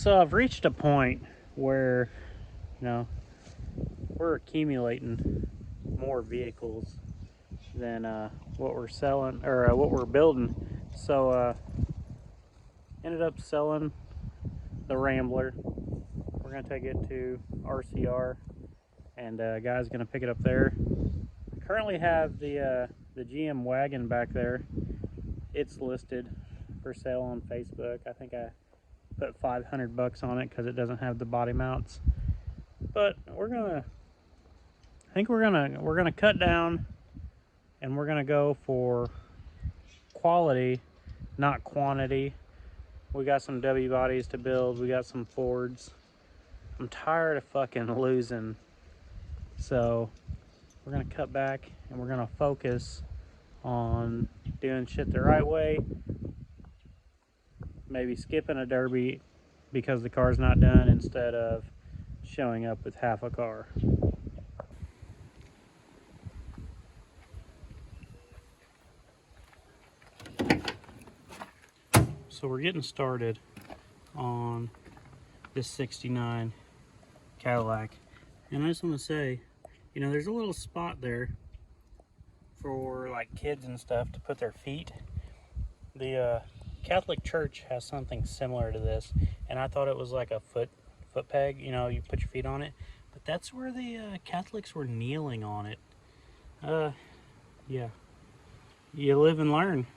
So I've reached a point where, you know, we're accumulating more vehicles than what we're selling or what we're building. So ended up selling the Rambler. We're gonna take it to RCR, and guy's gonna pick it up there. I currently have the GM wagon back there. It's listed for sale on Facebook. I think I put $500 on it because it doesn't have the body mounts. But we're gonna cut down, and we're gonna go for quality, not quantity. We got some W bodies to build. We got some Fords. I'm tired of fucking losing. So we're gonna cut back and we're gonna focus on doing shit the right way. Maybe skipping a derby because the car's not done instead of showing up with half a car. So we're getting started on this 69 Cadillac. And I just want to say, you know, there's a little spot there for like kids and stuff to put their feet. The Catholic Church has something similar to this, and I thought it was like a foot peg, you know, you put your feet on it. But that's where the Catholics were kneeling on it. Yeah. You live and learn.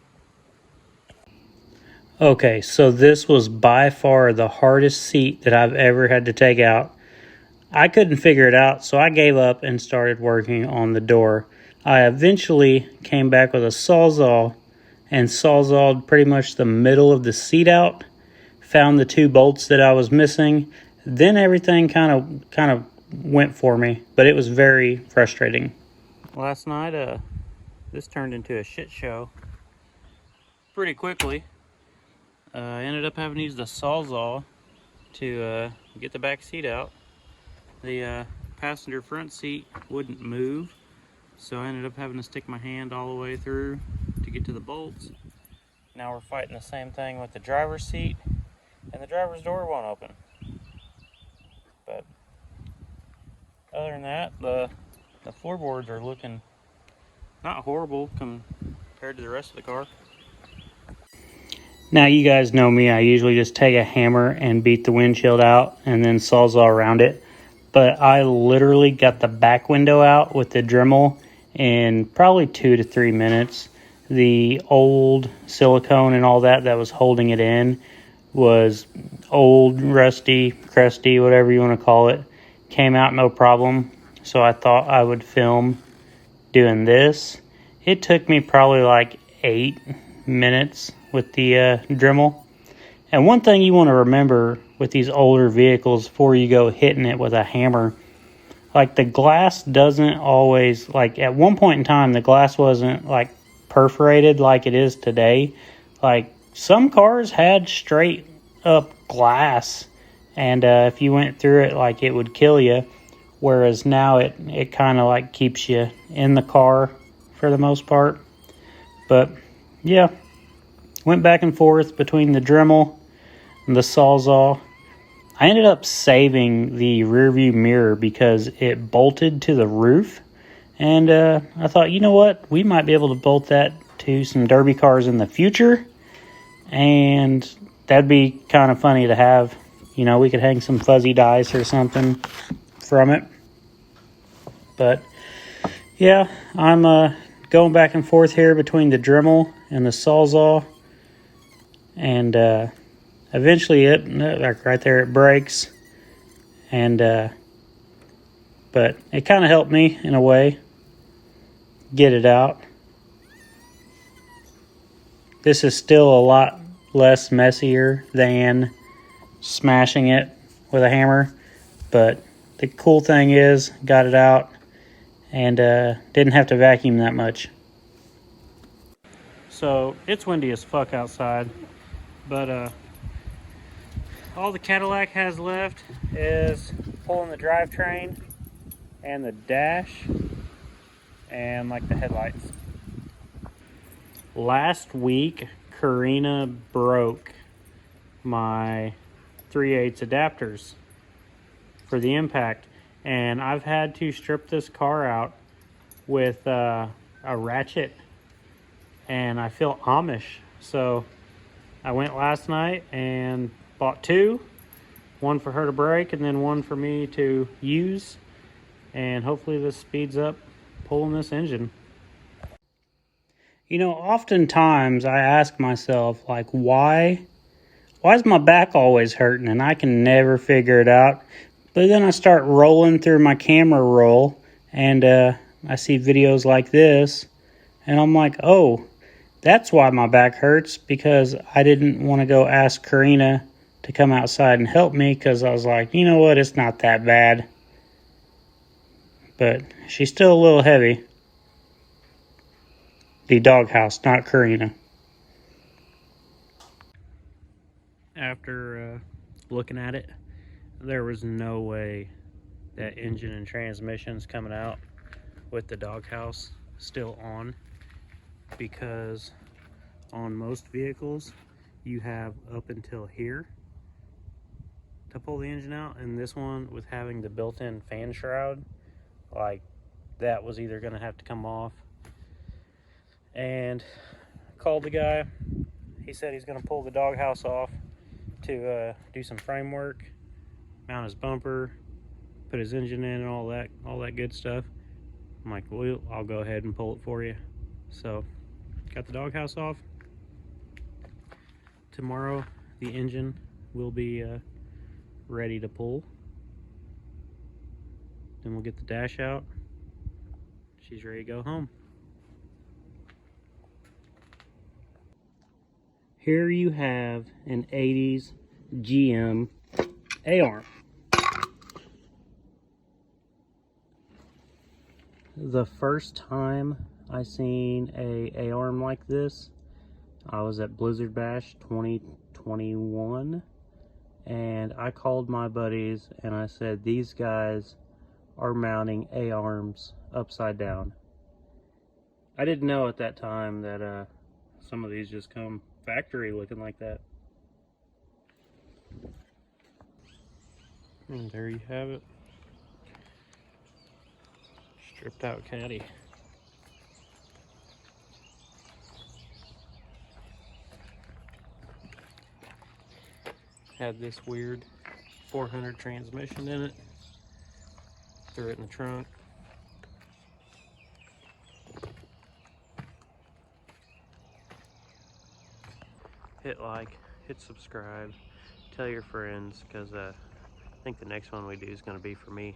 Okay, so this was by far the hardest seat that I've ever had to take out. I couldn't figure it out, so I gave up and started working on the door. I eventually came back with a Sawzall and sawzalled pretty much the middle of the seat out, found the two bolts that I was missing. Then everything kind of went for me, but it was very frustrating. Last night, this turned into a shit show pretty quickly. I ended up having to use the Sawzall to get the back seat out. The passenger front seat wouldn't move, so I ended up having to stick my hand all the way through to get to the bolts. Now we're fighting the same thing with the driver's seat, and the driver's door won't open. But other than that, the floorboards are looking not horrible compared to the rest of the car. Now you guys know me, I usually just take a hammer and beat the windshield out and then sawzall around it. But I literally got the back window out with the Dremel in probably 2 to 3 minutes. The old silicone and all that was holding it in was old, rusty, crusty, whatever you want to call it. Came out no problem. So I thought I would film doing this. It took me probably like 8 minutes with the Dremel. And one thing you want to remember with these older vehicles before you go hitting it with a hammer, like the glass doesn't always, like at one point in time the glass wasn't like perforated like it is today. Like some cars had straight up glass, and if you went through it, like it would kill you, whereas now it kind of like keeps you in the car for the most part. But yeah, went back and forth between the Dremel and the Sawzall. I ended up saving the rear view mirror because it bolted to the roof. And I thought, you know what? We might be able to bolt that to some derby cars in the future. And that'd be kind of funny to have. You know, we could hang some fuzzy dice or something from it. But yeah, I'm going back and forth here between the Dremel and the Sawzall. And eventually like right there, it breaks. And but it kind of helped me in a way get it out. This is still a lot less messier than smashing it with a hammer, but the cool thing is got it out and didn't have to vacuum that much. So it's windy as fuck outside, but all the Cadillac has left is pulling the drivetrain and the dash and like the headlights. Last week, Karina broke my 3/8 adapters for the impact. And I've had to strip this car out with a ratchet, and I feel Amish. So I went last night and bought two, one for her to break and then one for me to use. And hopefully this speeds up pulling this engine. You know, oftentimes I ask myself, like, why is my back always hurting? And I can never figure it out. But then I start rolling through my camera roll, and I see videos like this, and I'm like, oh, that's why my back hurts, because I didn't want to go ask Karina to come outside and help me, because I was like, you know what, it's not that bad. But she's still a little heavy. The doghouse, not Karina. After looking at it, there was no way that engine and transmission's coming out with the doghouse still on, because on most vehicles you have up until here to pull the engine out, and this one, with having the built-in fan shroud, like, that was either going to have to come off. And called the guy. He said he's going to pull the doghouse off to do some framework, mount his bumper, put his engine in, and all that good stuff. I'm like, well, I'll go ahead and pull it for you. So got the doghouse off. Tomorrow the engine will be ready to pull. Then we'll get the dash out. She's ready to go home. Here you have an 80s GM A-arm. The first time I seen a A-arm like this, I was at Blizzard Bash 2021, and I called my buddies and I said, these guys are mounting A-arms upside down. I didn't know at that time that some of these just come factory looking like that. And there you have it. Stripped out caddy. Had this weird 400 transmission in it. Threw it in the trunk. Hit like, hit subscribe, tell your friends, because I think the next one we do is going to be for me.